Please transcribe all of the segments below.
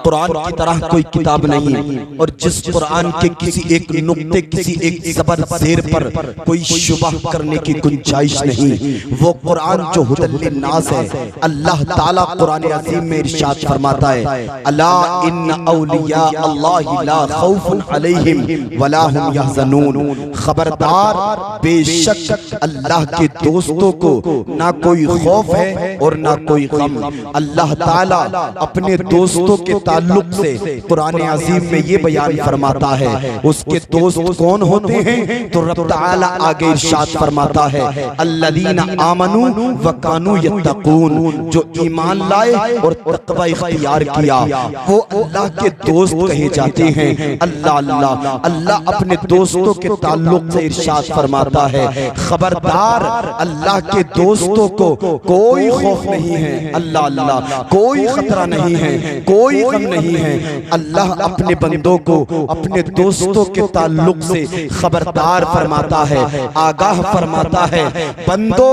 कुरान की तरह कोई किताब नहीं, और जिस कुरान के किसी एक नुक्ते, किसी एक ज़बर ज़ेर पर कोई शुबह करने की गुंजाइश नहीं, वो कुरान जो हुदल लिन्नास है। अल्लाह ताला कुरान अज़ीम में इरशाद फरमाता है, अला इन्न औलिया अल्लाहि ला खौफुन अलैहिम वला हुम यहज़नून। खबरदार, बेशक अल्लाह के दोस्तों को ना कोई खौफ है और ना कोई गम। अल्लाह ताला अपने दोस्तों के ताल्लुक से कुरान अज़ीम में ये बयान फरमाता है। उसके दोस्त कौन होते हैं? तो रब ताला आगे इरशाद फरमाता है, अल्लज़ीना आमनू व कानू यत्तकून, जो ईमान लाए और तक़वा इख्तियार किया, वो अल्लाह के दोस्त कहे जाते हैं। अल्लाह अल्लाह अल्लाह अपने दोस्तों के ताल्लुक से इरशाद फरमाता है, खबरदार, अल्लाह के दोस्तों को कोई खौफ नहीं है। अल्लाह अल्लाह कोई खतरा नहीं है, कोई गम नहीं है। अल्लाह अपने बंदों को अपने दोस्तों के ताल्लुक से खबरदार फरमाता है, आगाह फरमाता है, बंदो,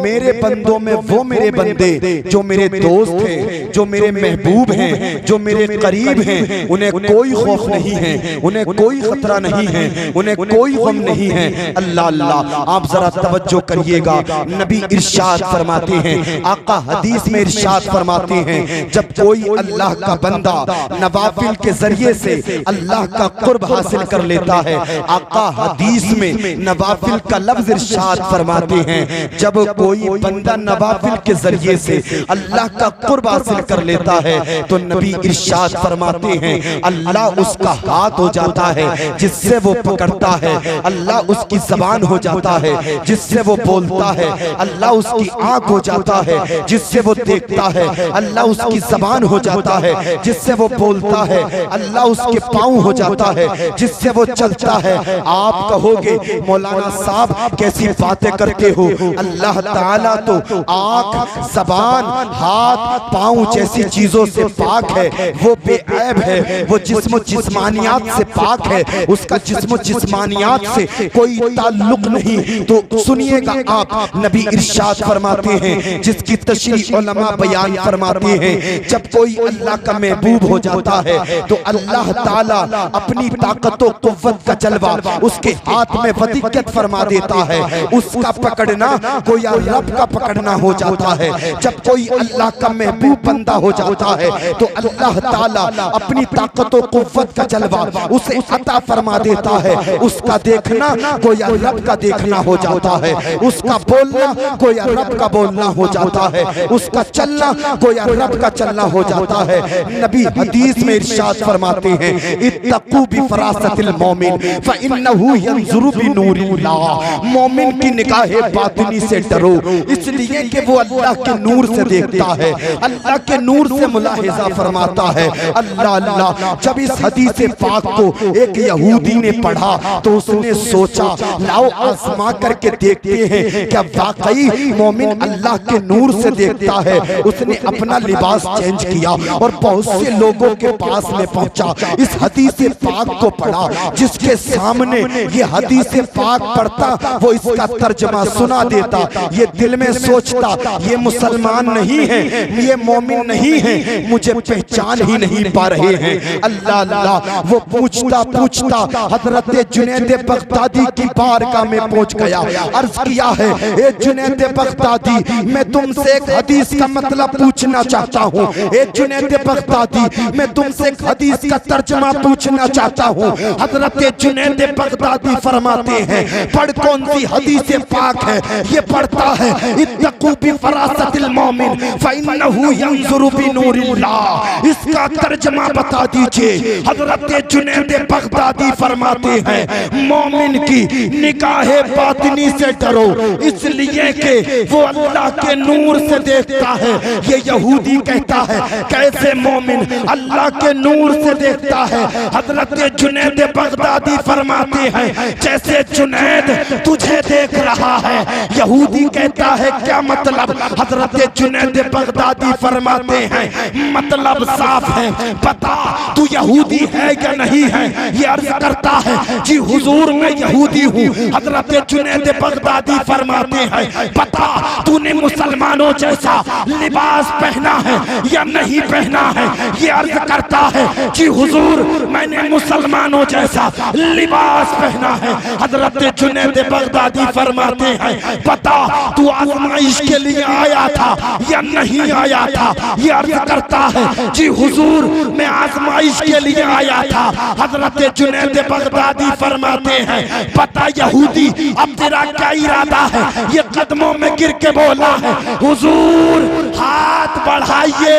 मेरे बंदों में वो मेरे बंदे जो मेरे दोस्त हैं, जो मेरे महबूब हैं, जो मेरे करीब हैं, उन्हें कोई खौफ नहीं है, उन्हें कोई खतरा नहीं है, उन्हें कोई गम नहीं है। अल्लाह अल्लाह, आप जरा तवज्जो करिएगा, नबी इरशाद फरमाते हैं, आका हदीस में इरशाद फरमाते हैं, जब कोई अल्लाह का बंदा नवाफिल के जरिए से अल्लाह का कुर्ब हासिल कर लेता है, आका हदीस में नवाफिल का लफ्ज इरशाद फरमाते हैं, जब कोई बंदा नवाफिल के जरिए से अल्लाह का कुर्ब हासिल कर लेता है, तो नबी इरशाद फरमाते हैं, अल्लाह उसका हाथ हो जाता है जिससे वो पकड़ता है, अल्लाह उसकी जबान हो जाता है जिससे वो बोलता है, अल्लाह उसकी आंख हो जाता है जिससे वो देखता है, अल्लाह उसकी जबान हो जाता है जिससे वो बोलता है, अल्लाह उसके पाँव हो जाता है जिससे वो चलता है। आप कहोगे, मौलाना साहब कैसी बातें करते हो? अल्लाह ताला तो आंख, जबान, हाथ, पाँव जैसी चीजों से पाक है, वो बेऐब है, वो जिस्म जिस्मानियात से पाक है, उसका जिस्म जिस्मानियात से कोई ताल्लुक नहीं। तो सुनिएगा आप, नबी इरशाद फरमाते हैं, जिसकी तशरीह उलमा बयान फरमाते हैं, जब कोई अल्लाह का महबूब हो जाता है तो अल्लाह ताला अपनी ताकत और कुव्वत का जलवा उसके हाथ में वदियत फरमा देता है, उसका पकड़ना कोई रब का पकड़ना हो जाता है। जब कोई अल्लाह का महबूब बंदा हो जाता है तो अल्लाह ताला अपनी ताकत और कुव्वत का जलवा उसे अता फरमा देता है, उसका देखना कोई रब का देखना हो जाता है, उसका बोलना कोई रब का बोलना हो जाता है, उसका चलना कोई रब का चलना हो जाता है। नबी हदीस में इरशाद फरमाते हैं, इत्तकू बिफरासतिल मोमिन फइन्नहु यंजुरु बिनूरिल्लाह, मोमिन की निगाहे बातिनी से डरो, इसलिए कि वो अल्लाह के नूर से देखता है, अल्लाह के नूर से मुलाहिजा फरमाता है। अल्लाह अल्लाह, जब इस हदीस पाक को एक यहूदी ने पढ़ा तो उसने सोचा, लाओ आजमा करके देखते हैं क्या वाकई मोमिन अल्लाह के नूर से देखता है। उसने अपना लिबास चेंज किया और बहुत से लोगों के पास में पहुंचा, इस हदीस पाक को पढ़ा, जिसके सामने ये हदीस पाक पढ़ता वो इसका तर्जमा सुना देता, ये दिल में सोचता, ये मुसलमान नहीं है, ये मोमिन नहीं है, मुझे पहचान ही नहीं पा रहे हैं। अल्लाह अल्लाह, वो पूछता पूछता हजरत जुनैद बगदादी की बारगाह में पहुंच गया, अर्ज किया है, ए जुनैद बगदादी, मैं तुमसे एक हदीस का मतलब पूछना चाहता हूँ। ए जुनैद बगदादी, मैं तुमसे एक हदीस का तर्जमा पूछना चाहता हूँ। हजरत जुनैद बगदादी फरमाते हैं, पढ़, कौन सी हदीस पाक है? ये पढ़ता है, इत्तकू बिफरासतिल मोमिन फइन्नहु यंजुरु बिनूरिल्लाह, इसका तर्जमा बता दीजिए। हजरत जुनैद बगदादी फरमाते हैं, मोमिन की निगाहे बातिनी से डरो, इसलिए कि वो अल्लाह के नूर से देखता है। ये यहूदी कहता है, कैसे मोमिन अल्लाह के नूर से देखता है? हजरत जुनैद बगदादी फरमाते हैं, जैसे जुनैद तुझे देख रहा है। यहूदी कहता है, क्या मतलब? हजरत जुनैद बगदादी फरमाते हैं, मतलब साफ है, बता तू यहूदी है या नहीं है? ये अर्ज करता है, जी हुजूर मैं यहूदी हूँ। हजरत जुनैद बगदादी फरमाते हैं, बता तूने मुसलमानों जैसा लिबास पहना है या नहीं पहना है? ये अर्ज करता है कि हुजूर मैंने मुसलमानों जैसा लिबास पहना है। हजरत जुनैद बगदादी फरमाते हैं बता तू आजमाइश के लिए आया था या नहीं आया था। ये अर्ज करता है कि हुजूर मैं आजमाइश के लिए आया था। हजरत जुनैद बगदादी फरमाते हैं बता यहूदी अब तेरा क्या इरादा है। ये कदमों में गिर के बोला है हुजूर हाथ बढ़ाइए,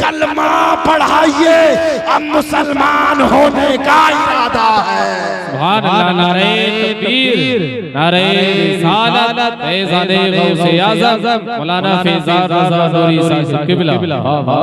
कलमा पढ़ाइए, अब मुसलमान होने का इरादा है। सुभान अल्लाह, नारे तकबीर, नारे रिसालत, फैज़ाने गौसे आज़म मौलाना फैज़ान रज़ा नूरी साहिब किबला।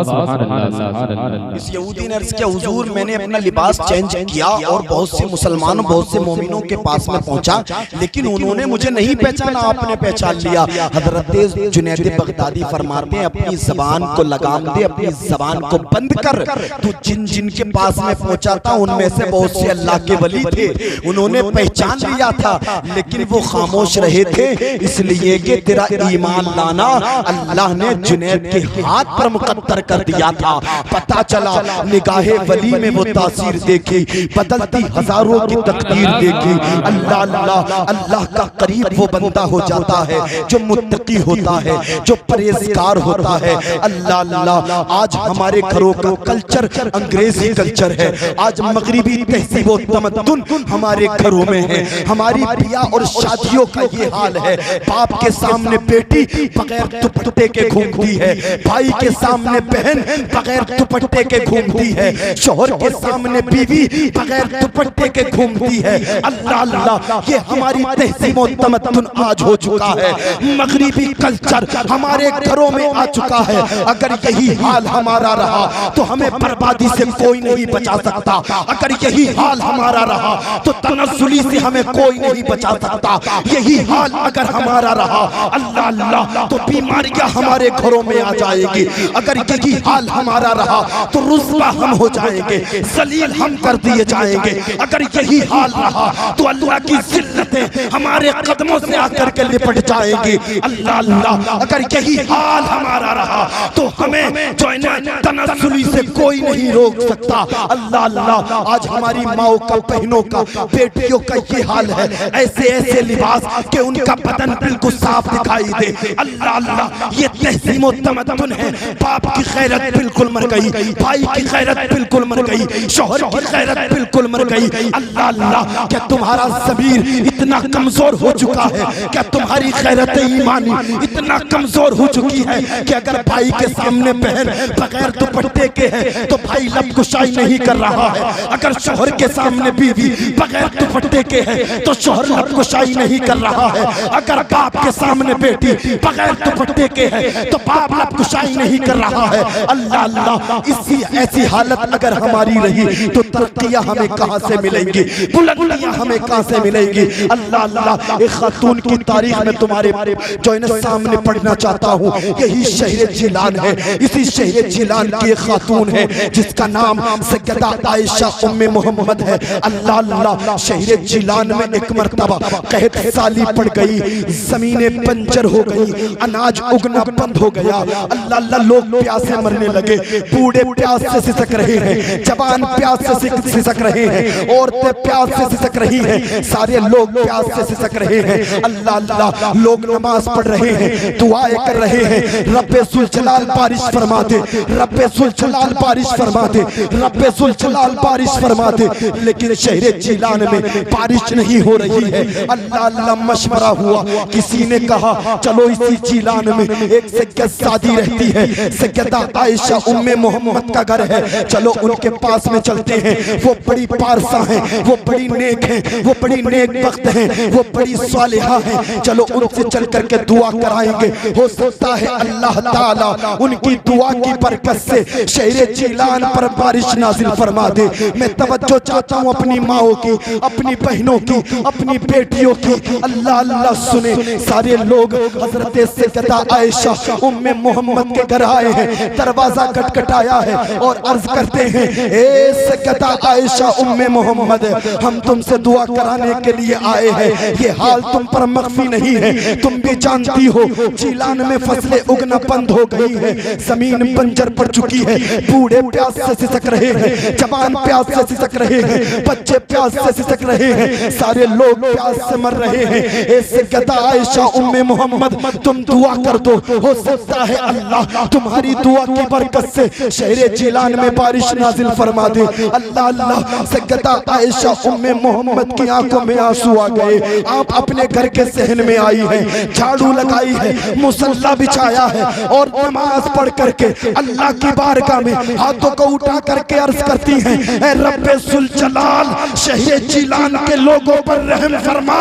सुभान अल्लाह। इस यहूदी ने अर्ज़ किया हुजूर मैंने अपना लिबास चेंज किया और बहुत से मुसलमानों बहुत से मोमिनों के पास में पहुंचा, लेकिन उन्होंने मुझे नहीं पहचाना, आपने पहचान लिया। हजरत जुनैद बगदादी फरमाते हैं अपनी जबान को लगाम दे, अपनी जबान को बंद कर। तू जिन जिन के पास में पहुंचा था उनमें से बहुत से अल्लाह के वली थे, उन्होंने पहचान लिया था, लेकिन वो खामोश रहे थे इसलिए कि तेरा ईमान लाना अल्लाह ने जुनैद के हाथ पर मुकद्दर कर दिया था। पता चला निगाहे वली में वो तासीर देखी, बदलती हजारों की तकदीर देखी। अल्लाह अल्लाह अल्लाह का करीब वो बंदा हो जाता है जो मुत्तकी होता है, जो परहेजगार होता है। अल्लाह अल्लाह आज हमारे घरों का कल्चर अंग्रेजी कल्चर है, आज मगरिबी तहजीब और तमद्दुन हमारे घरों में है। हमारी ब्याह और शादियों का ये हाल है, बाप के सामने बेटी बगैर दुपट्टे के घूमती है, भाई के सामने बहन बगैर दुपट्टे के घूमती है, शोहर के सामने बीवी बगैर दुपट्टे के घूमती है। अल्लाह अल्लाह ये हमारी तहजीब और तमद्दुन आज हो चुका है, मगरिबी कल्चर हमारे घरों में आ चुका है। अगर यही हाल हमारा रहा तो हमें बर्बादी से कोई नहीं बचा सकता। अगर यही हाल हमारा रहा तो तनज़्ज़ुली से हमें कोई नहीं बचा सकता। यही हाल अगर हमारा रहा अल्लाह अल्लाह तो बीमारियां हमारे घरों में आ जाएगी। अगर यही हाल हमारा रहा तो रुस्वा हम हो जाएंगे, जलील हम कर दिए जाएंगे। अगर यही हाल रहा तो अल्लाह की जिल्लतें हमारे कदमों से आकर के लिपट जाएंगी। अल्लाह अल्लाह अगर यही हाल हमारा रहा तो हमें जो है तनज़्ज़ुली से कोई नहीं रोक सकता। अल्लाह अल्लाह आज हमारी माओ का, बहनों का, बेटियों का ये हाल है, ऐसे ऐसे लिबास कि उनका बदन बिल्कुल साफ दिखाई दे। अल्लाह अल्लाह ये तहज़ीम और तमद्दुन है। बाप की गैरत बिल्कुल मर गई, भाई की गैरत बिल्कुल मर गई, शौहर की गैरत बिल्कुल मर गई। अल्लाह अल्लाह क्या तुम्हारा ज़मीर इतना कमजोर हो चुका है, क्या तुम्हारी गैरत ईमानी इतना कमजोर हो चुकी है कि अगर भाई के सामने बहन बगैर दुपट्टे के है तो भाई लबकुशाई नहीं कर रहा है, अगर शौहर के सामने बीवी बगैर दुपट्टे के है तो शौहर लबकुशाई नहीं कर रहा है, अगर बाप के सामने बेटी बगैर दुपट्टे के है तो बाप लबकुशाई नहीं कर रहा है। अल्लाह अल्लाह इसी ऐसी हालत अगर हमारी रही तो तरक्कियां हमें कहां से मिलेंगी, बुलंदियां हमें कहां से मिलेंगी। अल्लाह अल्लाह एक खातून की तारीख में तुम्हारे जो है सामने पढ़ना चाहता हूँ। यही शहर जिलान है, इसी शहर जिलान की एक खातून है जिसका नाम सैयदा आयशा उम्मे मोहम्मद है। अल्लाह अल्लाह शहर जिलान में एक मर्तबा कहत साली पड़ गई, जमीनें बंजर हो गई, अनाज उगना बंद हो गया। अल्लाह अल्लाह लोग प्यास से मरने लगे, बूढ़े प्यास से सिसक रहे हैं, जवान प्यास से सिसक रहे हैं, औरतें प्यास से सिसक रही हैं, सारे लोग प्यास से सिसक रहे हैं। अल्लाह अल्लाह लोग नमाज पढ़ रहे हैं, दुआएं कर रहे हैं, रब्बे जुल जलाल बारिश फरमा दे, रब्बे जुल जलाल बारिश फरमा दे, रब्बे जुल जलाल बारिश फरमा दे, लेकिन शहर जिलान में बारिश नहीं हो रही है। अल्लाह अल्लाह मशवरा हुआ, किसी ने कहा चलो इसी जिलान में एक सैयद सादी रहती है, सैयदा आयशा उम्मे मोहम्मद का घर है, चलो उनके पास में चलते हैं। वो बड़ी पारसा हैं, वो बड़ी नेक हैं, वो बड़ी नेक वक्त हैं, वो बड़ी सालिहा हैं, चलो उनसे चल करके दुआ कराएंगे। हो सकता है अल्लाह ताला उनकी दुआ की बरकत से शहर जिलान पर बारिश नाजिल फरमा दे। मैं तवज्जो चाहता हूँ अपनी माओ की, अपनी बहनों की, अपनी बेटियों की। अल्लाह अल्लाह सुने। सारे लोग हजरत सैयदा आयशा उम्मे मोहम्मद के घर आए हैं, दरवाजा खटखटाया है और अर्ज करते हैं, ए सैयदा आयशा उम्मे मोहम्मद, हम तुमसे दुआ कराने के लिए आए हैं। ये हाल तुम पर मख्फी नहीं है, तुम भी जानती हो चीलान में फसलें उगना बंद हो गई है, जमीन बंजर पड़ चुकी है, बूढ़े प्यास से सिसक रहे हैं, जवान प्यास से सिसक रहे हैं, बच्चे प्यास से सिसक रहे हैं, सारे लोग प्यास से मर रहे हैं। ऐसे कहता आयशा उम्मे मोहम्मद, तुम दुआ कर दो, हो सकता है अल्लाह तुम्हारी दुआ की बरकत से शहरे चीलान में बारिश नाजिल फरमा दे। अल्लाह अल्लाह। सैयदा आयशा उम्मे मोहम्मद की आंखों में आंसू आ गए। आप अपने घर के सहन में आई है, झाड़ू लगाई है, मुसल्ला बिछाया है और नमाज पढ़ करके अल्लाह की बारगाह में हाथों को उठा करके अर्ज करती हैं, ऐ रब्बे जुल जलाल, शहरे चीलान के लोगों पर रहम फरमा,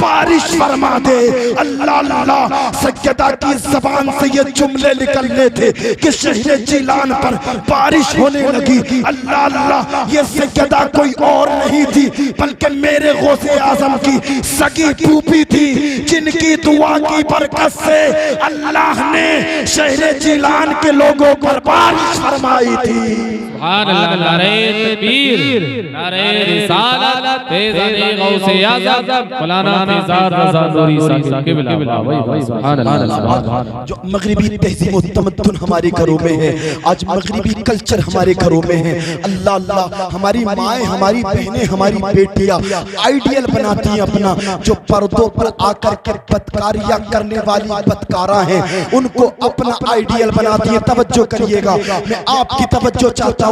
बारिश फरमा दे। अल्लाह अल्लाह। सैयदा की ज़बान से ये जुमले निकलने थे कि शहरे चीलान पर बारिश होने लगी। अल्लाह अल्लाह। ये सैयदा कोई और नहीं थी बल्कि मेरे गौसे आजम की सगी फूफी थी, जिनकी दुआ की बरकत से अल्लाह ने शहरे चीलान के लोगों पर बारिश फरमाई थी। सुभान अल्लाह। नारे तकबीर, नारे रिसालत, तेज़ाने गौसे आज़म मौलाना फैज़ान रज़ा नूरी साहिब क़िबला। सुभान अल्लाह। जो मगरिबी तहज़ीब व तमद्दुन हमारे घरों में है, आज मगरिबी कल्चर हमारे घरों में है। अल्लाह अल्लाह। हमारी माएँ, हमारी बहनें, हमारी बेटियां आइडियल बनाती हैं अपना, जो पर्दों पर आकर के बदकारियां करने वाली बदकारा हैं, उनको अपना आइडियल बनाती है। तवज्जो करिएगा, मैं आपकी तवज्जो चाहता हूँ,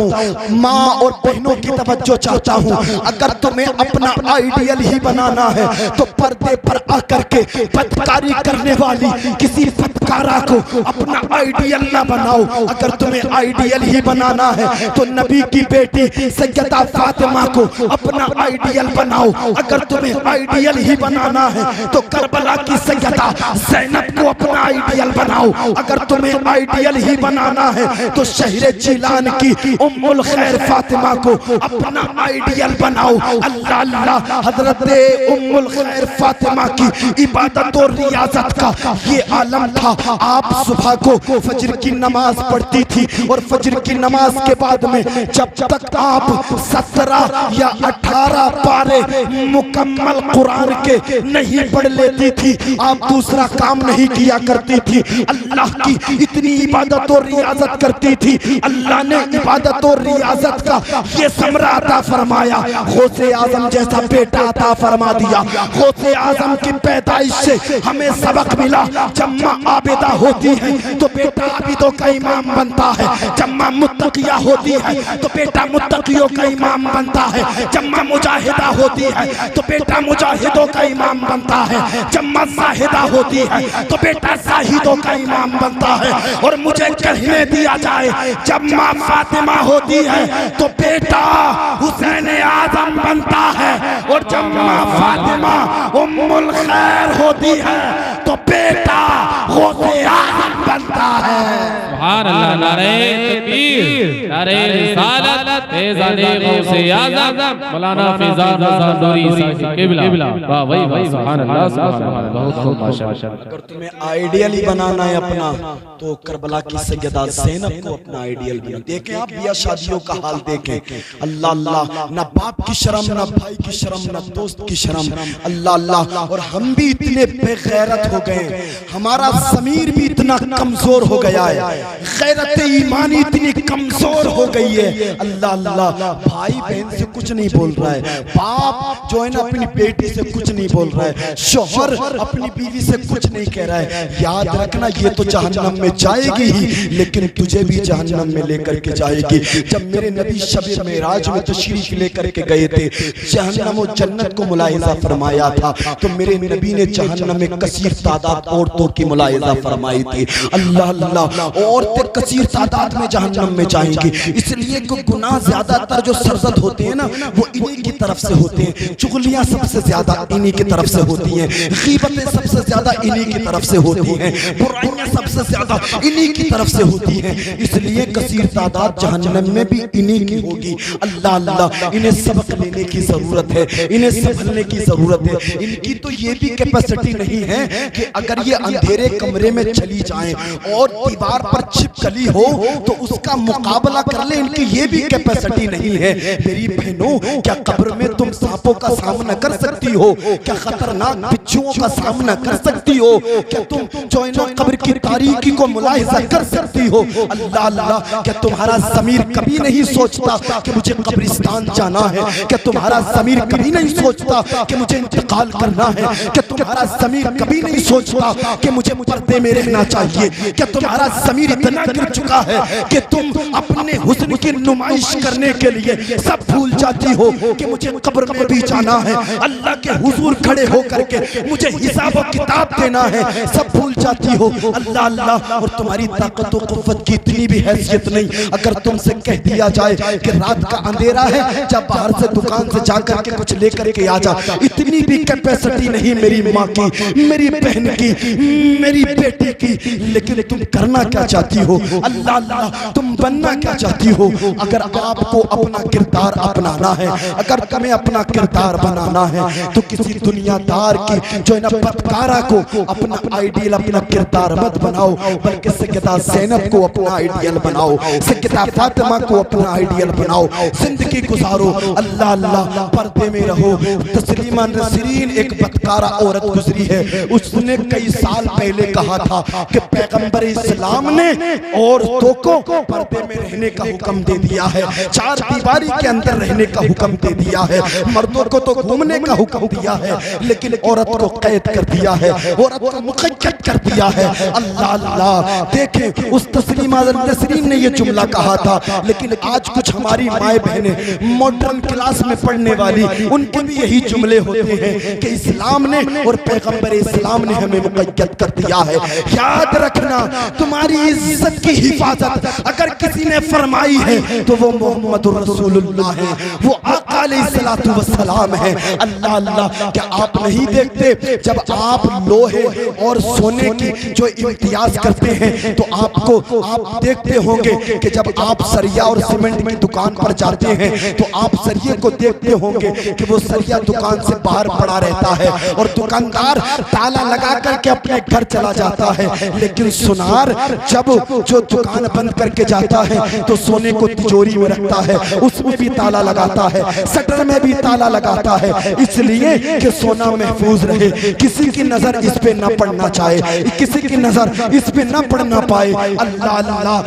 माँ और बहनों की तवज्जो चाहता हूँ। अगर तुम्हें अपना आइडियल ही बनाना है तो पर्दे पर आकर के बदकारी करने वाली किसी बदकारा को अपना आइडियल ना बनाओ। अगर तुम्हें आइडियल ही बनाना है तो नबी की बेटी सैयदा फातिमा को अपना आइडियल बनाओ। अगर तुम्हें आइडियल ही बनाना है तो करबला की सैयदा ज़ैनब को अपना आइडियल बनाओ। अगर तुम्हें आइडियल ही बनाना है तो शहरे चीलान की उम्मुल खैर फातिमा को अपना आइडियल बनाओ। अल्लाह अल्लाह। हजरत उम्मुल खैर फातिमा की इबादत और रियाजत का ये आलम था। आप सुबह को फजर की नमाज पढ़ती थी और फजर की नमाज के बाद में जब तक आप 17 या 18 पारे मुकम्मल कुरान के नहीं पढ़ लेती थी, आप दूसरा काम नहीं किया करती थी। अल्लाह की इतनी इबादत और रियाजत करती थी, अल्लाह ने इबादत और रियाजत का ये समरा अता फरमाया। गौसे आजम जैसा बेटा अता फरमा दिया। गौसे आजम की पैदाइश से हमें सबक मिला, जब माँ आबिदा होती है तो बेटा आबिदों का इमाम बनता है, जब माँ मुत्तकिया होती है तो बेटा मुत्तकियों का इमाम बनता है, जब माँ मुजाहिदा होती है तो बेटा मुजाहिदों का इमाम बनता है, जब माँ जाहिदा होती है तो बेटा जाहिदों का इमाम बनता है। और मुझे कहने दिया जाए, जब माँ फातिमा होती है तो बेटा हुसैन आजम बनता है, और जब माँ फातिमा उम्मुल खैर होती है तो बेटा गौसे आजम बनता है। सुभान अल्लाह। नारे तकबीर, नारे रिसालत, तेज़ाने गौसे आज़म मौलाना फैज़ान रज़ा नूरी साहिब क़िबला। वाह भाई वाह। सुभान अल्लाह, सुभान अल्लाह। बहुत माशाअल्लाह। अगर तुम्हें आइडियल ही बनाना है अपना तो करबला की सैयदा ज़ैनब को अपना आइडियल बना। देखें आप बिया शादियों का हाल देखें। अल्लाह अल्लाह। ना बाप की शर्म, ना भाई की शर्म, ना दोस्त की शर्म। अल्लाह अल्लाह। और हम भी इतने बेगैरत हो गए, हमारा ज़मीर भी इतना कमजोर हो गया है, गैरत ईमानी इतनी कमजोर हो गई है। अल्लाह अल्लाह। भाई बहन से कुछ नहीं बोल रहा है, बाप जो है ना अपनी बेटी से कुछ नहीं बोल रहा है, शोहर अपनी बीवी से कुछ नहीं कह रहा है। याद रखना ये तो जहन्नम में जाएगी ही, लेकिन तुझे भी जहन्नम में लेकर के जाएगी। जब मेरे नबी शब मेराज में तशरीफ लेकर के गए थे, जहन्नम और जन्नत को मुलाहिजा फरमाया था, तो मेरे नबी ने जहन्नम में कसीर तादाद औरतों की मुलाहिजा फरमाई थी। अल्लाह अल्लाह। और औरतें कसीर तादाद में जहन्नम में जाएंगी। इसलिए कि गुनाह ज्यादातर जो सरजद होते हैं ना वो इन्हीं की तरफ से होते हैं। चुगलियां सबसे ज्यादा इन्हीं की तरफ से होती हैं, गीबतें सबसे ज्यादा इन्हीं की तरफ से होती हैं, बुराइयां सबसे ज्यादा इन्हीं की तरफ से होती हैं। इसलिए कसीर तादाद जहन्नम में भी इन्हीं की होगी। अल्लाह अल्लाह, इन्हें सबक लेने की जरूरत है, इन्हें संभलने की जरूरत है। इनकी तो ये भी कैपेसिटी नहीं है कि अगर ये अंधेरे कमरे में चली जाएं और दीवार पर छिपकली हो तो उसका मुकाबला कर ले, इनकी ये भी कैपेसिटी नहीं है। मेरी बहनों, क्या कब्र में तुम सांपों का सामना कर सकती हो? क्या खतरनाक बिच्छुओं का सामना कर सकती हो? क्या तुम चौनो कब्र की तारीकी को मुलाहिजा कर सकती हो? अल्लाह अल्लाह, क्या तुम्हारा ज़मीर कभी नहीं सोचता कि मुझे कब्रिस्तान जाना है? क्या तुम्हारा ज़मीर कभी नहीं सोचता कि मुझे इंतकाल करना है? क्या तुम्हारा ज़मीर कभी नहीं सोचता कि मुझे पर्दे में रहना चाहिए? क्या तुम्हारा ज़मीर इतना गिर चुका है कि तुम अपने हुस्न की नुमाइश करने के लिए सब भूल जाती हो कि मुझे कब्र में भी जाना है, अल्लाह के हुजूर खड़े होकर के मुझे हिसाब और किताब देना है, सब भूल जाती हो? अल्लाह अल्लाह, और तुम्हारी ताकत और कुव्वत की इतनी भी हैसियत नहीं। अगर तुमसे कह दिया जाए कि रात का अंधेरा है, जब बाहर से दुकान से जाकर के कुछ लेकर के आ जा, इतनी भी कैपेसिटी नहीं मेरी माँ की, मेरी बहन की, मेरी बेटी की। लेकिन तुम करना क्या चाहती हो? अल्लाह अल्लाह, तुम बनना क्या चाहती हो? अगर आपको अपना किरदार अपनाना है, अगर तुम्हें अपना किरदार बनाना है, तो किसी दुनियादार की जो है ना बदकारा को अपना आइडियल, अपना किरदार मत बनाओ, बल्कि सैयदा ज़ैनब को अपना आइडियल बनाओ, सैयदा फातिमा को अपना आइडियल बनाओ, जिंदगी गुजारो। अल्लाह अल्लाह, पर्दे में रहो। तस्लीमा नसरीन एक बदकारा औरत गुजरी है, उसने कई साल पहले कहा था कि पैगंबर इस्लाम ने औरतों को पर्दे में रहने का हुक्म दे दिया है, चार दीवारी के अंदर रहने का हुक्म दे दिया है। मर्दों को तो घूमने का हुक्म दिया है, लेकिन औरत को कैद कर दिया है, औरत को मुक़य्यद कर दिया है। अल्लाह अल्लाह, देखें उस तस्लीमा नसरीन ने ये जुमला कहा था, लेकिन आज कुछ हमारी माए बहनें मॉडर्न क्लास में पढ़ने वाली, उनके भी यही जुमले होते हैं कि इस्लाम ने और पैगंबर इस्लाम ने हमें मुक़य्यद कर दिया है। याद रखना, तुम्हारी इज्जत की हिफाजत अगर किसी ने फरमाई है तो वो मोहम्मदुर रसूलुल्लाह है, वो आका अलैहिस्सलातु वस्सलाम है। अल्लाह अल्लाह, क्या आप नहीं देखते जब आप लोहे और सोने की जो इम्तियाज करते हैं तो आपको आप देखते होंगे कि जब आप सरिया और सीमेंट की दुकान पर जाते हैं तो आप सरिये को देखते होंगे कि वो सरिया दुकान से बाहर पड़ा रहता है और दुकानदार ताला लगा करके अपने घर चला जाता है। लेकिन सुनार जब जो दुकान बंद करके जाता है तो सोने को तिजोरी में रखता है, उसमें भी ताला लगाता है, शटर में भी ताला लगाता है, इसलिए कि सोना महफूज रहे, किसी की नजर इस पे न पड़ना चाहे, किसी की नजर इस पे न पड़ना पाए। अल्लाह अल्लाह,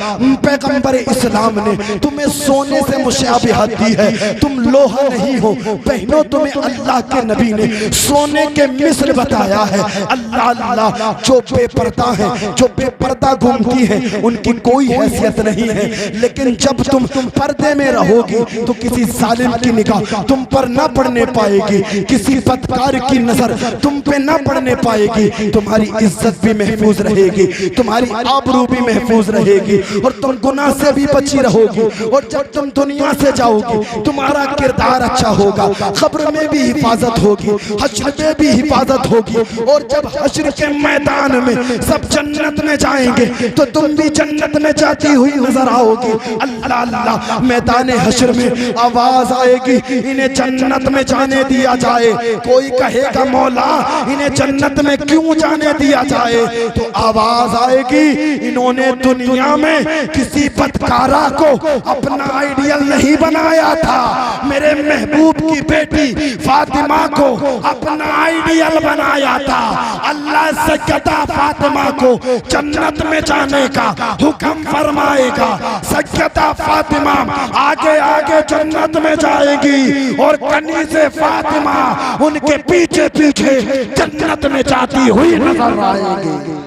पैगंबर इस्लाम ने तुम्हें सोने से मुशाबिहत दी है, तुम लोहा नहीं हो बहनों, तुम्हें अल्लाह के नबी ने सोने के मिस्र बताया है। अल्लाह अल्लाह, जो बेपर्दा है, जो बेपर्दा घूमती है, उनकी कोई हैसियत नहीं है, लेकिन जब तुम पर्दे में रहोगी तो किसी जालिम की निगाह तुम पर न पड़ने पाएगी, किसी बदकार की नजर तुम पे न पड़ने पाएगी, तुम्हारी इज्जत भी महफूज रहेगी, तुम्हारी आबरू भी महफूज रहेगी और तुम गुनाह से भी बची रहोगी। और जब तुम दुनिया से जाओगी तुम्हारा किरदार अच्छा होगा, खब्र में भी हिफाजत होगी, हश्र में भी हिफाजत होगी, और जब हश्र के मैदान में सब जन्नत में जाएंगे तो तुम भी जन्नत में जाती हुई नजर आओगी। अल्लाह अल्लाह, मैदान हश्र में आवाज आएगी, इन्हें जन्नत में जाने दिया जाए। कोई कहेगा मौला इन्हें जन्नत में क्यों जाने दिया जाए? तो आवाज आएगी, इन्होंने दुनिया में किसी बदकारा को अपना आइडियल नहीं बनाया था, मेरे महबूब की बेटी फातिमा को अपना आइडियल बनाया था। अल्लाह सैयदा फातिमा को जन्नत में जाने का हुक्म फरमाएगा। सैयदा फातिमा आगे आगे जन्नत में जाएगी और कनीज़े फातिमा उनके पीछे पीछे जन्नत में जाती हुई नजर आएगी।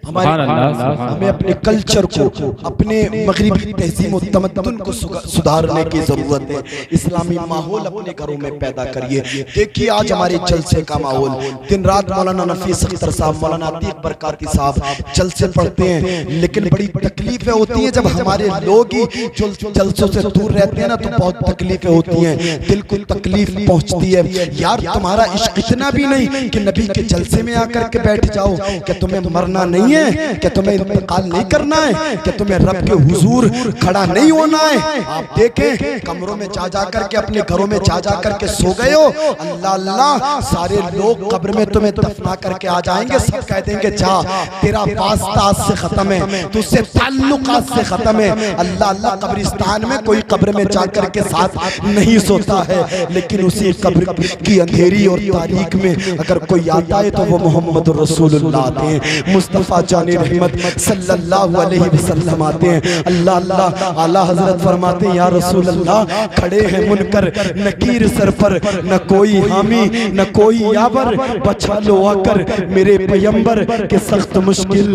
हमें अपने कल्चर को, अपने मगरिबी तहजीब और तमद्दुन को सुधारने की जरूरत है। इस्लामी माहौल अपने घरों में पैदा करिए। देखिए आज हमारे जलसे का माहौल, दिन रात मौलाना नफीस अख्तर साहब, मौलाना अतीक बरकाती साहब जलसे पढ़ते हैं, लेकिन बड़ी तकलीफें होती हैं जब हमारे लोग ही जलसों से दूर रहते हैं ना, तो बहुत तकलीफें होती हैं, दिल को तकलीफ पहुंचती है। यार तुम्हारा इश्क इतना भी नहीं कि नबी के जलसे में आकर के बैठ जाओ। क्या तुम्हें मरना नहीं है? क्या तुम्हें इंतकाल नहीं करना है? क्या तुम्हें रब के हुजूर खड़ा नहीं होना है? आप देखें कमरों में जा जा करके, अपने घरों में जा जा करके सो गए हो, अल्लाह अल्लाह सारे लोग कब्र में तुम्हें दफना करके आ जाएंगे। सब कह देंगे जा तेरा वास्ता आज से खत्म है, तुझसे ताल्लुक आज से खत्म है। अल्लाह अल्लाह कब्रिस्तान में कोई कब्र में जाकर के साथ नहीं सोता है, लेकिन उसी कब्र की अंधेरी और तारीख में अगर कोई आता है तो वो मोहम्मद रसूलुल्लाह आते हैं, मुस्तफ़ा जाने रहमत सल्लल्लाहु अलैहि वसल्लम आते हैं। अल्लाह अल्लाह आला हजरत फरमाते हैं या रसूल अल्लाह, खड़े हैं मुनकर नकीर सर पर, न कोई हामी न कोई यावर, बचा लो आकर मेरे पैगंबर के सख्त मुश्किल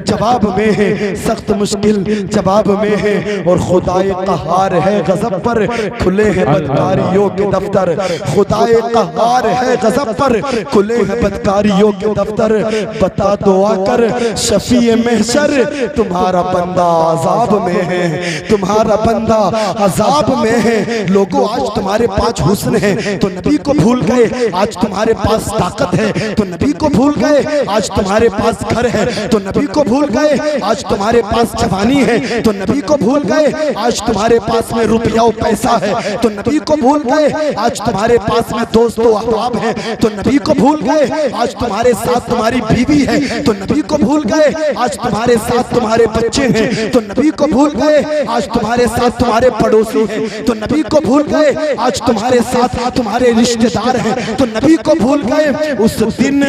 जवाब में है, सख्त मुश्किल जवाब में है। और खुदाए कहार है गज़ब पर, खुले हैं बदकारियों के दफ्तर। खुदाए कहार है गज़ब पर, खुले हैं बदकारियों के दफ्तर। बता दो आकर शफीए महशर, तुम्हारा बंदा अजाब में है, तुम्हारा बंदा अजाब में है। लोगों आज तुम्हारे पास हुस्न है तो नबी को भूल गए, आज तुम्हारे पास ताकत है तो नबी को भूल गए, आज तुम्हारे पास घर है तो नबी को भूल गए, आज तुम्हारे पास जवानी है तो नबी को भूल गए, आज तुम्हारे पास में रुपया पैसा है तो नबी को भूल गए, आज तुम्हारे पास में दोस्तों अहबाब है तो नबी को भूल गए, आज तुम्हारे साथ तुम्हारी बीवी है तो नबी को भूल गए, आज तुम्हारे साथ तुम्हारे बच्चे हैं तो नबी को भूल गए, आज तुम्हारे साथ तुम्हारे पड़ोसी हैं तो नबी को भूल गए, आज तुम्हारे साथ तुम्हारे रिश्तेदार हैं तो नबी को भूल गए। उस दिन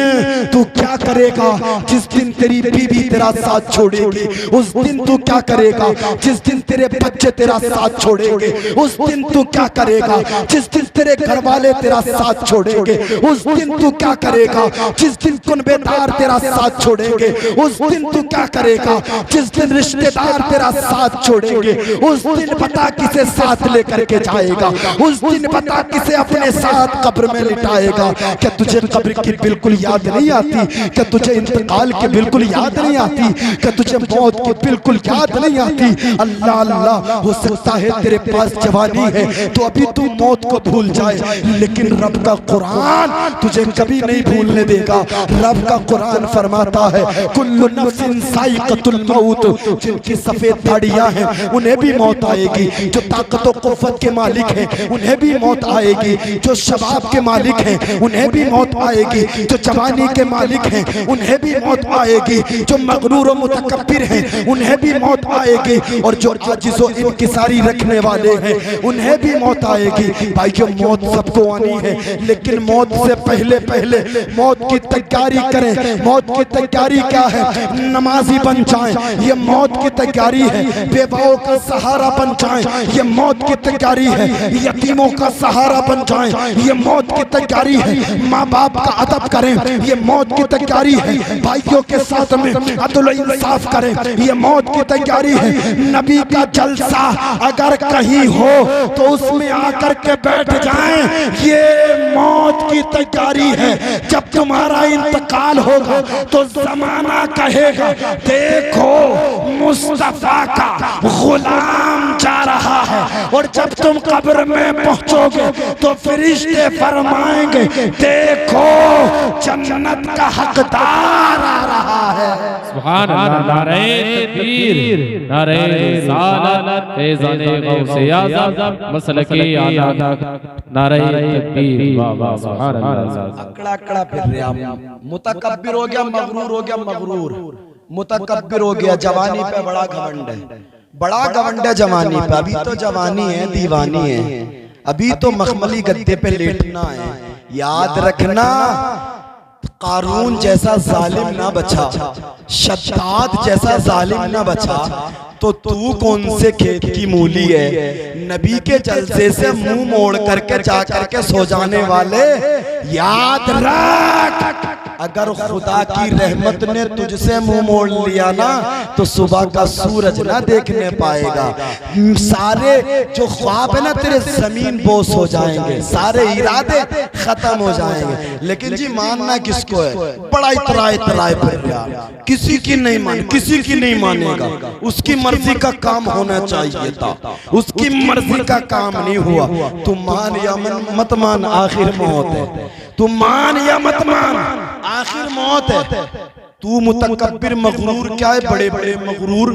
तू क्या करेगा जिस दिन तेरी बीवी तेरा साथ छोड़ेगी? उस दिन तू क्या करेगा जिस दिन तेरे बच्चे तेरा साथ छोड़ेंगे? उस दिन तू क्या करेगा जिस दिन तेरे घर वाले तेरा साथ छोड़ेंगे? उस दिन तू क्या करेगा जिस दिन कुनबेदार तेरा साथ छोड़ेंगे? उस दिन तू क्या करेगा जिस दिन रिश्तेदार तेरा साथ छोड़ेंगे? उस दिन पता किसे साथ लेकर के जाएगा? उस दिन पता किसे अपने साथ कब्र में लिटाएगा? क्या तुझे कब्र की बिल्कुल याद नहीं आती? क्या तुझे इंतकाल की बिल्कुल याद नहीं आती? क्या तुझे मौत की बिल्कुल याद नहीं आती? अल्लाह अल्लाह, हो सकता है तेरे पास जवानी है तो अभी तू मौत को भूल जाए, लेकिन रब का कुरान तुझे कभी नहीं भूलने देगा। रब का कुरान फरमाता है कुल्लु नफ्सिन साइक़तुल मौत, जिनकी सफेद दाढ़ियां हैं उन्हें भी मौत आएगी, जो ताकत और कुव्वत के मालिक हैं उन्हें भी मौत आएगी, जो शबाब के मालिक हैं उन्हें भी मौत आएगी, जो जवानी के मालिक हैं उन्हें भी मौत आएगी, जो मगरूर और मुतकब्बिर हैं उन्हें भी मौत आएगी, और जो आजिज़ और इंकिसारी रखने वाले हैं उन्हें भी मौत आएगी। भाइयों मौत सबको आनी है, लेकिन मौत से पहले पहले मौत की तैयारी करें। मौत की तैयारी क्या है? नमाजी बन जाएं, ये मौत की तैयारी है। बेवाओं का सहारा बन जाएं, ये मौत की तैयारी है। यतीमों का सहारा बन जाएं, ये मौत की तैयारी है। माँ बाप का अदब करें, ये मौत की तैयारी है। भाइयों के साथ में अदल इंसाफ करें, ये मौत की तैयारी है। नबी का जलसा अगर कहीं हो तो उसमें आकर के बैठ जाएं, ये मौत की तैयारी है। जब तुम्हारा इंतकाल होगा तो जमाना कहेगा देखो मुस्तफा का गुलाम जा रहा है, और जब तुम कब्र में पहुंचोगे तो फरिश्ते फरमाएंगे देखो जन्नत का हकदार आ रहा है। सुभान अल्लाह, नारे तकबीर, नारे रिसालत, फैज़ाने गौसे आज़म, मसलके आला, नारे तकबीर, वाह वाह सुभान अल्लाह। अकड़ा अकड़ा फिर रहे आप, मुतकब्बिर हो गया, मगरूर हो गया, मगरूर मुतकब्बिर हो गया। जवानी पे बड़ा घमंड है, बड़ा घमंड है जवानी पे। अभी तो जवानी है, दीवानी है, अभी तो मखमली गद्दे पे लेटना है। याद रखना कारून जैसा जालिम ना बचा, शद्दाद जैसा जालिम ना बचा, तो तू कौन से खेत की मूली है? नबी के जलसे से मुंह मोड़ करके जा करके सो जाने वाले, याद रख अगर खुदा की रहमत ने तुझसे मुंह मोड़ लिया ना तो सुबह का सूरज ना देखने पाएगा। सारे जो ख्वाब है ना तेरे जमीन बोस हो जाएंगे, सारे इरादे खत्म हो जाएंगे। लेकिन जी मानना किसको है? बड़ा इतराए फिर रहा, किसी की नहीं मान, किसी की नहीं मानेगा। उसकी मर्जी का काम होना चाहिए था, उसकी मर्जी का काम नहीं हुआ। तुम मान या मत मान, आखिर मौत है। तुम मान या मत मान, आखिर मौत है। तू मुतकब्बिर मगरूर क्या है? बड़े बड़े मगरूर,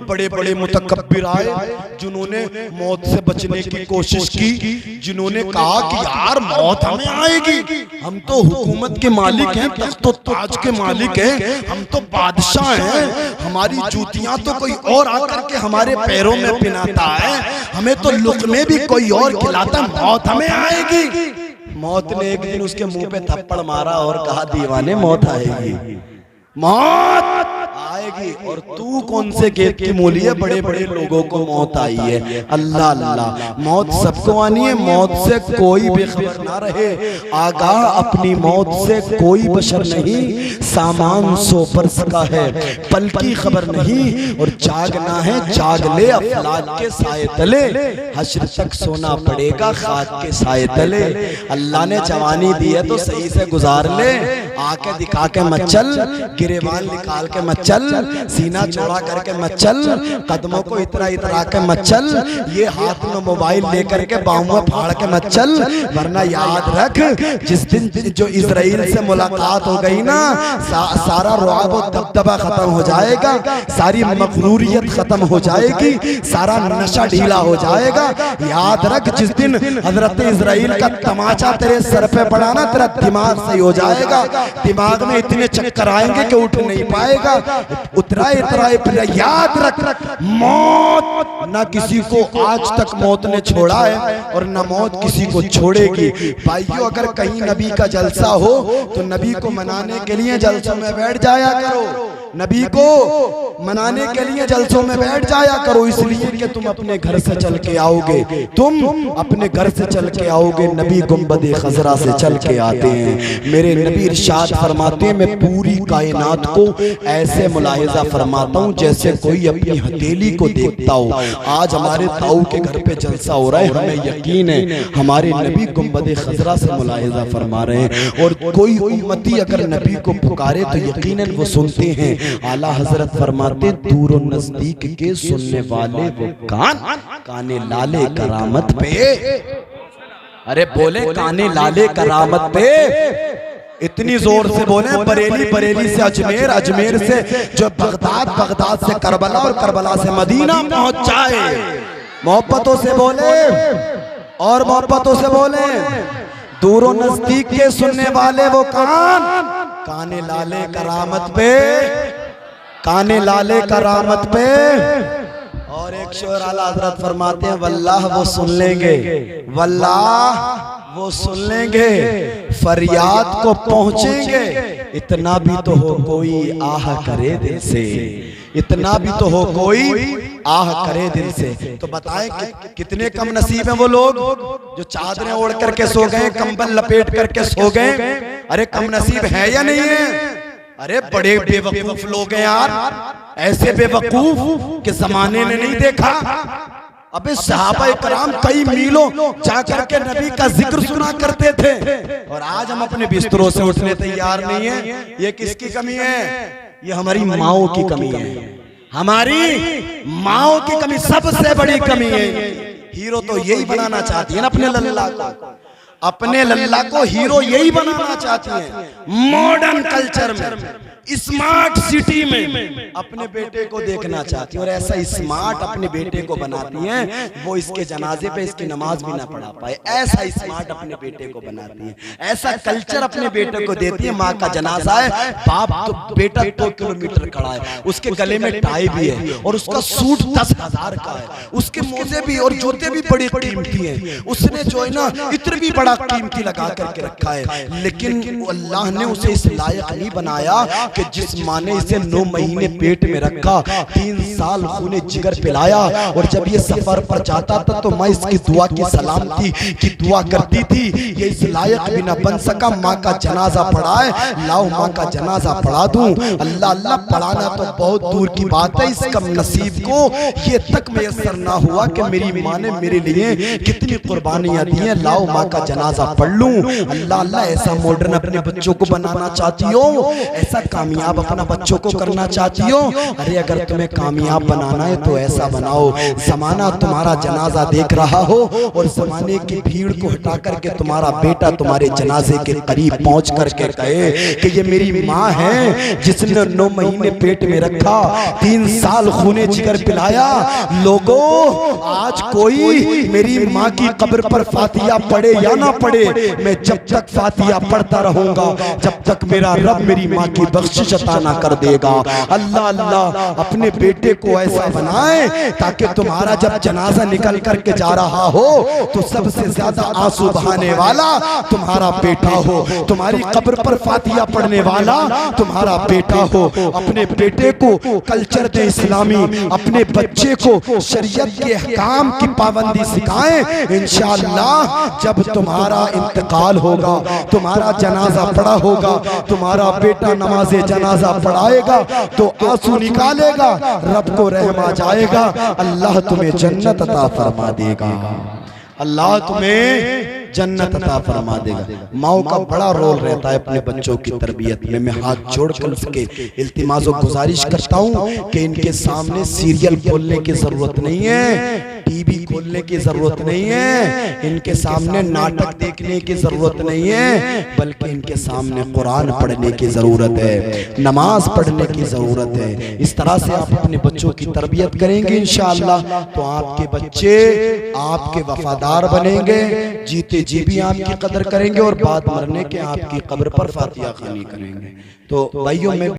बड़े बड़े मुतकब्बिर आए जिन्होंने मौत से बचने की कोशिश की, जिन्होंने कहा कि यार मौत हमें आएगी, हम तो हुकूमत के मालिक हैं, तख्तो ताज के मालिक हैं, हम तो बादशाह हैं, हमारी जूतियां तो कोई और आकर के हमारे पैरों में पिनाता है, हमें तो लुक़मे भी कोई और खिलाता, मौत हमें आएगी। मौत ने एक दिन उसके मुंह पे थप्पड़ मारा और कहा दीवाने मौत आएगी, मौत आएगी। और तू कौन से गेट की मूली है? बड़े बड़े लोगों को मौत आई है। अल्लाह अल्लाह, मौत सबको आनी है, मौत से कोई बेखबर ना रहे। आगाह अपनी मौत से कोई बशर नहीं, सामान सो परस का है पल की खबर नहीं। और जागना है जाग ले अफलाक के साए तले, हश्र तक सोना पड़ेगा खाक के साए तले। अल्लाह ने जवानी दी है तो सही से गुजार ले, आके दिखा के मत चल, गिरेबान निकाल के मत चल, सीना चौड़ा करके मत चल, कदमों को इतरा इतरा के मत चल, ये हाथ में मोबाइल लेकर के बाहों में फाड़ के मत चल। वरना याद रख, जिस दिन जो इजराइल से मुलाकात हो गई ना, सारा रुआब और दबदबा खत्म हो जाएगा, सारी मगरूरियत खत्म हो जाएगी, सारा नशा ढीला हो जाएगा। याद रख, जिस दिन हजरत इजराइल का तमाचा तेरे सर पे पड़ा ना, तेरा दिमाग सही हो जाएगा। दिमाग में इतने चक्कर आएंगे कि उठ नहीं पाएगा, उतराए उतराए फिर। याद रख, मौत ना किसी को आज तक मौत ने छोड़ा है और ना मौत किसी को छोड़ेगी। भाइयों, अगर कहीं नबी का जलसा हो तो नबी को मनाने के लिए जलसों में बैठ जाया करो, नबी को मनाने के लिए जलसों में बैठ जाया करो, इसलिए कि तुम अपने घर से चल के आओगे, तुम अपने घर से चल के आओगे। नबी गुंबद खजरा से चल के आते हैं। मेरे नबी इरशाद फरमाते हैं, मैं पूरी कायनात को ऐसे मुलाहिजा फरमाता हूँ जैसे कोई अपनी हथेली को देखता हो। आज हमारे ताऊ के घर पे जलसा हो रहा है, हमें यकीन है हमारे नबी गुंबद खजरा से मुलाहिजा फरमा रहे हैं। और कोई उम्मती अगर नबी को पुकारे तो यकीनन वो सुनते हैं। आला हजरत फरमाते, दूर और नजदीक के सुनने वाले वो कान, काने लाले करामत पे। अरे बोले काने लाले करामत पे, इतनी जोर से बोले। बरेली, बरेली से अजमेर, अजमेर से जो बगदाद, बगदाद से करबला और करबला से मदीना पहुंच जाए। मोहब्बतों से बोले और मोहब्बतों से बोले, दूर और नजदीक के सुनने वाले वो कान, काने लाले करामत पे, काने लाले करामत पे। और एक शेर आला हजरत फरमाते हैं, वल्लाह वो सुन लेंगे, वल्लाह वो सुन लेंगे, फरियाद को पहुंचेंगे। इतना भी तो हो कोई आह करे दिल से, इतना भी तो हो कोई आह करे दिल से। तो बताएं कितने कम नसीब हैं वो लोग जो चादरें ओढ़ करके सो गए, कंबल लपेट करके सो गए। अरे कम नसीब है या नहीं है? अरे बड़े बेवकूफ लोग हैं यार, ऐसे बेवकूफ के जमाने ने नहीं देखा। अबे सहाबा इकराम कई मीलों जाकर के नबी का जिक्र सुना करते थे, और आज हम अपने बिस्तरों से उठने तैयार नहीं है। ये किसकी कमी है? ये हमारी माओ की कमी है, हमारी माओ की कमी सबसे बड़ी कमी है। हीरो तो यही बनाना चाहती है ना अपने लल्ला को, अपने लल्ला को हीरो यही बनाना चाहती है। मॉडर्न कल्चर में, स्मार्ट सिटी में अपने बेटे को देखना चाहती है, और ऐसा स्मार्ट अपने बेटे को बनाती है वो इसके जनाजे पे इसकी नमाज भी ना पढ़ा पाए। ऐसा स्मार्ट अपने बेटे को बनाती है, ऐसा कल्चर अपने बेटे को देती है। माँ का जनाजा है, बाप तो बेटा 2 किलोमीटर खड़ा है, उसके गले में टाई भी है और उसका सूट 10,000 का है, उसके मोजे भी और जूते भी बड़ी कीमती हैं। उसने जो है ना इत्र भी बड़ा बड़ा कीमती लगा करके रखा है, लेकिन अल्लाह ने उसे इस लायक नहीं बनाया कि जिस माँ ने इसे 9 महीने पेट में रखा, 3 साल खूने जिगर पिलाया, और जब ये सफर पर जाता था तो मैं इसकी दुआ की सलामती की दुआ करती थी। ये इस लायक भी ना बन सका माँ का जनाजा पढ़ाए, लाओ माँ का जनाजा पढ़ा दूं। अल्लाह अल्लाह पढ़ाना तो बहुत दूर की बात है, इसका नसीब को ये तक मैसर ना हुआ कि मेरी माँ ने मेरे लिए कितनी कुर्बानियां दी हैं, लाओ माँ का जनाजा पढ़ लूं। अल्लाह अल्लाह ऐसा मॉडर्न अपने बच्चों को बनाना चाहती हो, ऐसा कामयाब अपना बच्चों को करना चाहती हो, अरे अगर तुम्हें कामयाब बनाना है तो ऐसा बनाओ, जमाना तुम्हारा जनाजा देख रहा हो और जमाने की भीड़ को हटा करके तुम्हारा बेटा तुम्हारे जनाजे के करीब पहुंच करके कहे कि ये मेरी माँ है जिसने 9 महीने पेट में रखा, 3 साल खूने जिगर पिलाया। लोगों, आज कोई मेरी माँ की कब्र पर फातिहा पढ़े या ना पढ़े, मैं जब तक फातिहा पढ़ता रहूंगा जब तक मेरा रब मेरी माँ की बख्शिश अता ना कर देगा। अल्लाह अल्लाह अपने बेटे को ऐसा बनाए ताकि तुम्हारा जब जनाजा निकल करके जा रहा हो तो सबसे ज्यादा आंसू बहाने वाला तुम्हारा बेटा हो, तुम्हारी कब्र पर फातिहा पढ़ने वाला तुम्हारा बेटा हो। अपने बेटे को कल्चर दे इस्लामी, अपने बच्चे को शरीयत के अहकाम की पाबंदी सिखाएं। इंशाअल्लाह जब तुम्हारा इंतकाल होगा, तुम्हारा जनाजा पड़ा होगा, तुम्हारा बेटा नमाज़े जनाजा पढ़ाएगा तो आंसू निकालेगा, रब को रहम आ जाएगा, अल्लाह तुम्हें जन्नत अता फरमा देगा, अल्लाह तुम्हें जन्नत अता फरमा देगा। माओ का बड़ा रोल रहता है अपने बच्चों की तरबियत में। मैं हाथ जोड़कर उसके इल्तिमास और गुजारिश करता हूँ कि इनके सामने सीरियल खोलने की जरूरत नहीं है, टीवी खोलने की जरूरत नहीं है, इनके सामने नाटक देखने की जरूरत नहीं है, बल्कि इनके सामने कुरान पढ़ने की जरूरत है, नमाज पढ़ने की जरूरत है। इस तरह से आप अपने बच्चों की तरबियत करेंगे इंशाअल्लाह तो आपके बच्चे आपके वफादार बनेंगे, जीते जी भी आपकी कदर करेंगे और बाद मरने के आपकी कब्र पर फातिहा खानी करेंगे। तो भाइयों में